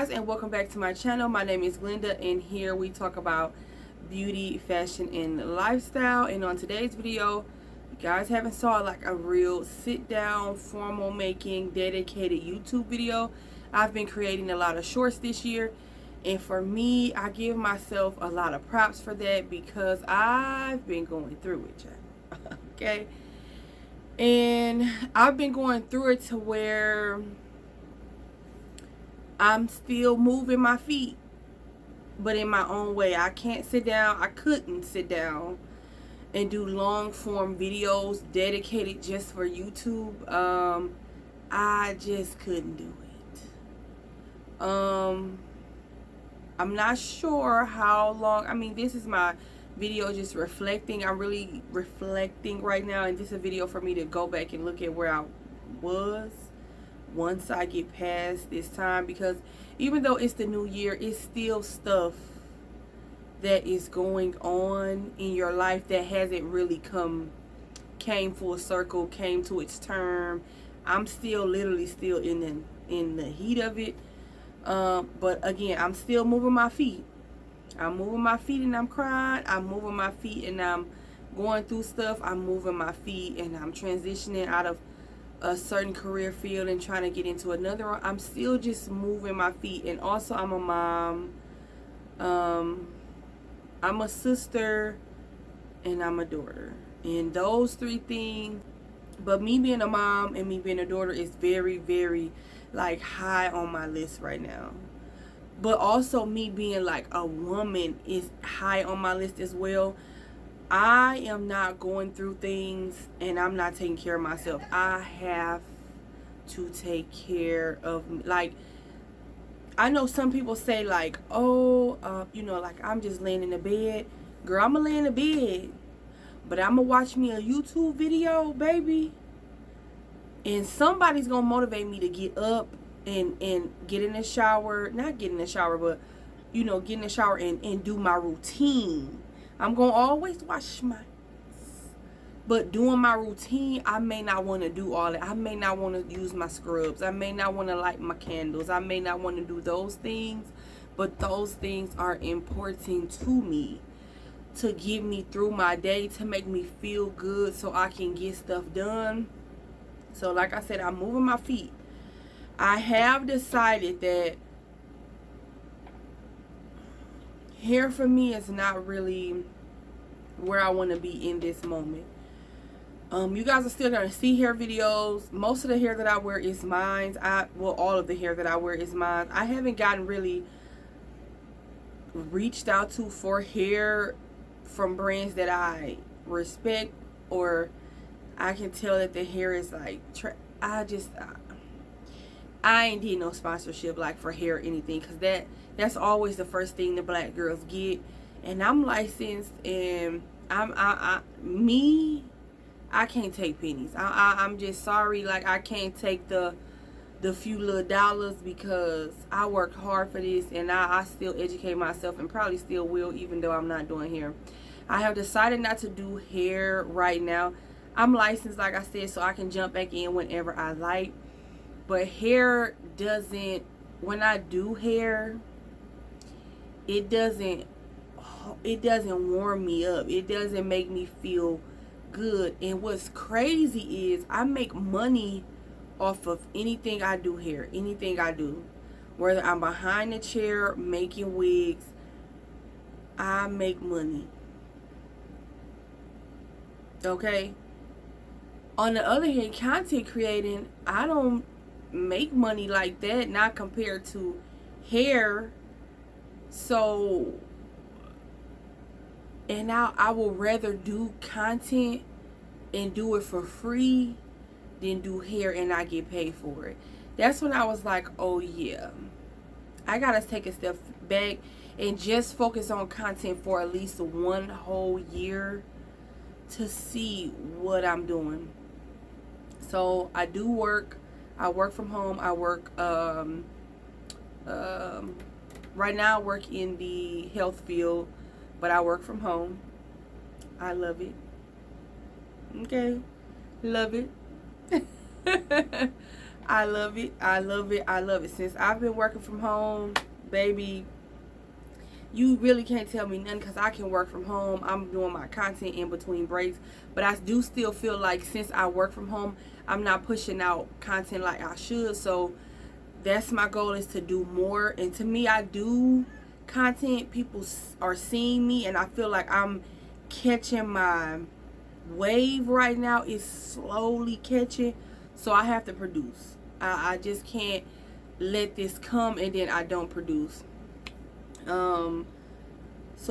guys, and welcome back to my channel. My name is Glinda, and here we talk about beauty, fashion, and lifestyle. And on today's video, you guys haven't saw like a real sit down, formal making, dedicated YouTube video. I've been creating a lot of shorts this year, and for me, I give myself a lot of props for that because I've been going through it, y'all. Okay, and I've been going through it to where I'm still moving my feet, but in my own way. I can't sit down. I couldn't sit down and do long form videos dedicated just for YouTube. I just couldn't do it. I'm not sure how long. I mean, this is my video just reflecting. I'm really reflecting right now, and this is a video for me to go back and look at where I was once I get past this time, because even though it's the new year, it's still stuff that is going on in your life that hasn't really came full circle, came to its term. I'm still literally still in the heat of it, but again, I'm still moving my feet. I'm moving my feet and I'm crying. I'm moving my feet and I'm going through stuff. I'm moving my feet and I'm transitioning out of a certain career field and trying to get into another one. I'm still just moving my feet. And also, I'm a mom, I'm a sister, and I'm a daughter. And those three things, but me being a mom and me being a daughter is very, very like high on my list right now. But also me being like a woman is high on my list as well. I am not going through things and I'm not taking care of myself. I have to take care of, like, I know some people say like, oh, you know, like I'm just laying in the bed. Girl, I'm gonna lay in the bed, but I'm gonna watch me a YouTube video, baby. And somebody's gonna motivate me to get up and get in the shower. Not get in the shower, but, you know, get in the shower and do my routine. I'm going to always wash my, but doing my routine, I may not want to do all that. I may not want to use my scrubs. I may not want to light my candles. I may not want to do those things, but those things are important to me to get me through my day, to make me feel good so I can get stuff done. So like I said, I'm moving my feet. I have decided that hair for me is not really where I want to be in this moment. You guys are still going to see hair videos. Most of the hair that I wear is mine. Well, all of the hair that I wear is mine. I haven't gotten really reached out to for hair from brands that I respect, or I can tell that the hair is like, I ain't did no sponsorship like for hair or anything, because that's always the first thing the black girls get. And I'm licensed, and I can't take pennies. I'm just sorry, like I can't take the few little dollars, because I worked hard for this, and I still educate myself, and probably still will, even though I'm not doing hair. I have decided not to do hair right now. I'm licensed, like I said, so I can jump back in whenever I like. But hair doesn't, when I do hair, it doesn't warm me up. It doesn't make me feel good. And what's crazy is I make money off of anything I do hair, anything I do. Whether I'm behind the chair making wigs, I make money. Okay? On the other hand, content creating, I don't make money like that, not compared to hair. So, and now I will rather do content and do it for free than do hair and not get paid for it. That's when I was like, oh yeah, I gotta take a step back and just focus on content for at least one whole year to see what I'm doing. So I do work. I work from home. I work, right now I work in the health field, but I work from home. I love it. Okay. Love it. I love it. I love it. I love it. Since I've been working from home, baby, you really can't tell me nothing because I can work from home. I'm doing my content in between breaks. But I do still feel like since I work from home, I'm not pushing out content like I should. So that's my goal, is to do more. And to me, I do content. People are seeing me, and I feel like I'm catching my wave right now. Is slowly catching. So I have to produce. I just can't let this come and then I don't produce. So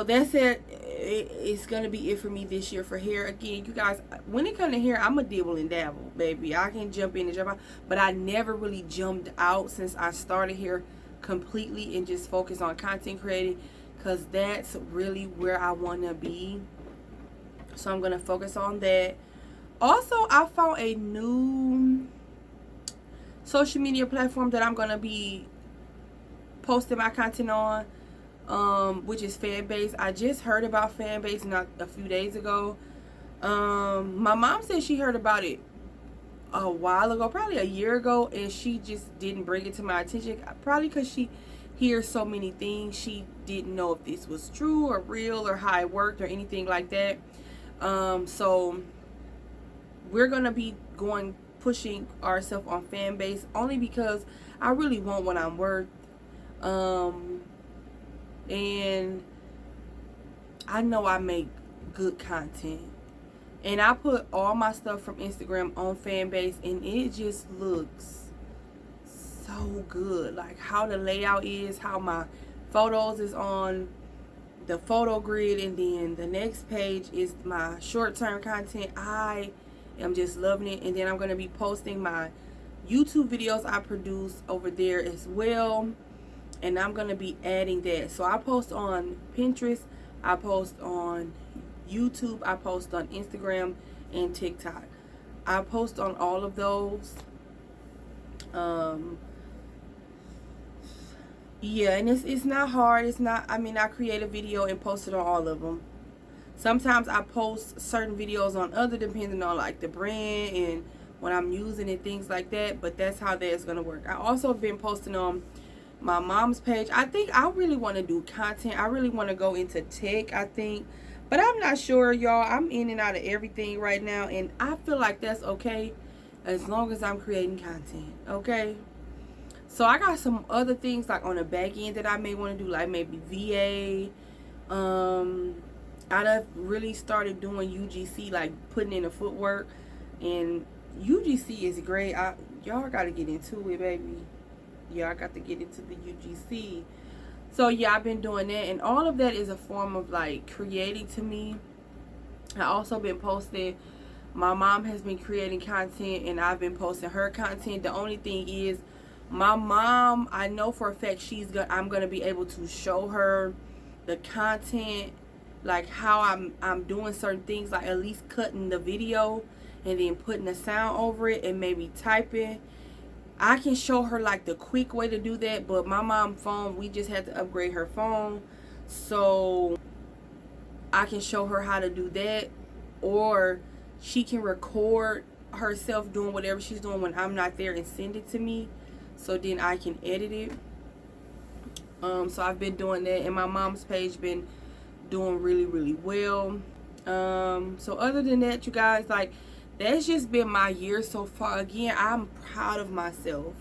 that's it. It's gonna be it for me this year for hair. Again, you guys, when it comes to hair, I'm a dibble and dabble, baby. I can jump in and jump out, but I never really jumped out since I started here completely and just focused on content creating, because that's really where I want to be. So I'm gonna focus on that. Also, I found a new social media platform that I'm gonna be posting my content on, which is Fanbase. I just heard about Fanbase not a few days ago. My mom said she heard about it a while ago, probably a year ago, and she just didn't bring it to my attention, probably because she hears so many things. She didn't know if this was true or real or how it worked or anything like that. So we're gonna be pushing ourselves on Fanbase, only because I really want what I'm worth. And I know I make good content, and I put all my stuff from Instagram on Fanbase, and it just looks so good. Like how the layout is, how my photos is on the photo grid, and then the next page is my short-term content. I am just loving it. And then I'm going to be posting my YouTube videos I produce over there as well, and I'm going to be adding that. So I post on Pinterest, I post on YouTube, I post on Instagram and TikTok. I post on all of those. Yeah, and it's not hard. It's not, I mean, I create a video and post it on all of them. Sometimes I post certain videos on other, depending on like the brand and what I'm using and things like that. But that's how that's gonna work. I also have been posting on my mom's page. I think I really want to do content. I really want to go into tech, I think, but I'm not sure, y'all. I'm in and out of everything right now, and I feel like that's okay as long as I'm creating content. Okay. So I got some other things like on the back end that I may want to do, like maybe VA. I've really started doing UGC, like putting in the footwork, and UGC is great. Y'all got to get into it, baby. Y'all got to get into the UGC. So yeah, I've been doing that, and all of that is a form of like creating to me. I also been posting. My mom has been creating content, and I've been posting her content. The only thing is, my mom, I know for a fact I'm gonna be able to show her the content, like how I'm doing certain things, like at least cutting the video and then putting the sound over it and maybe typing. I can show her like the quick way to do that, but my mom's phone, we just had to upgrade her phone, so I can show her how to do that, or she can record herself doing whatever she's doing when I'm not there and send it to me, so then I can edit it. So I've been doing that, and my mom's page been doing really, really well. So other than that, you guys, like, that's just been my year so far. Again, I'm proud of myself.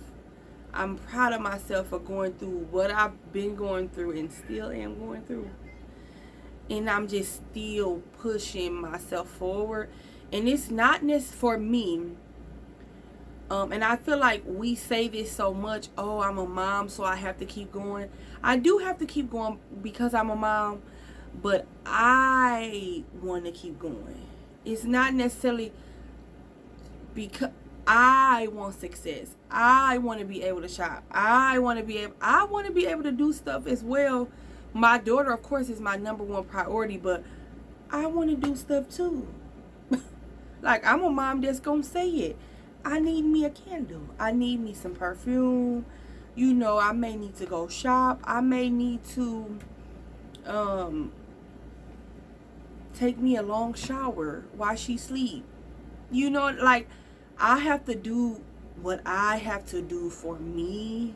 I'm proud of myself for going through what I've been going through and still am going through. And I'm just still pushing myself forward. And it's not necessarily for me. And I feel like we say this so much. Oh, I'm a mom, so I have to keep going. I do have to keep going because I'm a mom. But I want to keep going. It's not necessarily because I want success. I want to be able to shop. I want to be able to do stuff as well. My daughter, of course, is my number one priority, but I want to do stuff too. Like, I'm a mom that's gonna say it. I need me a candle. I need me some perfume. You know, I may need to go shop. I may need to take me a long shower while she sleep. You know, like, I have to do what I have to do for me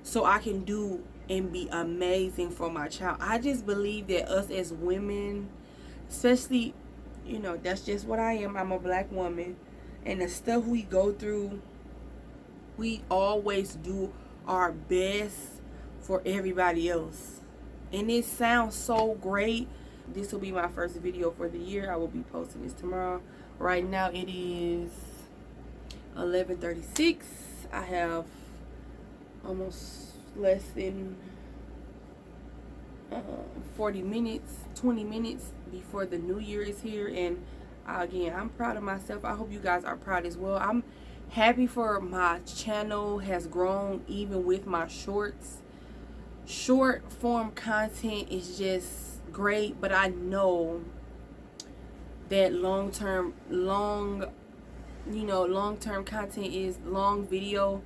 so I can do and be amazing for my child. I just believe that us as women, especially, you know, that's just what I am. I'm a black woman. And the stuff we go through, we always do our best for everybody else. And it sounds so great. This will be my first video for the year. I will be posting this tomorrow. Right now it is 11:36. I have almost less than 40 minutes, 20 minutes before the new year is here. And again, I'm proud of myself. I hope you guys are proud as well. I'm happy for my channel has grown even with my shorts. Short form content is just great, but I know that long-term content is long video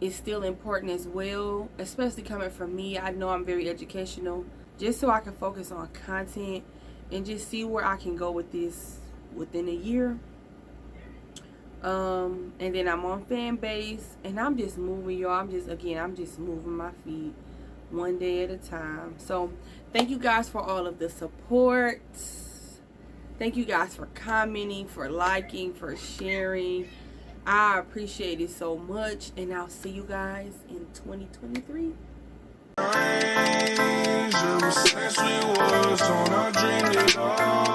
is still important as well, especially coming from me. I know I'm very educational, just so I can focus on content and just see where I can go with this within a year. And then I'm on fan base, and I'm just moving, y'all. I'm just moving my feet one day at a time. So thank you guys for all of the support. Thank you guys for commenting, for liking, for sharing. I appreciate it so much, and I'll see you guys in 2023. Ever since we was on, I dreamed it all.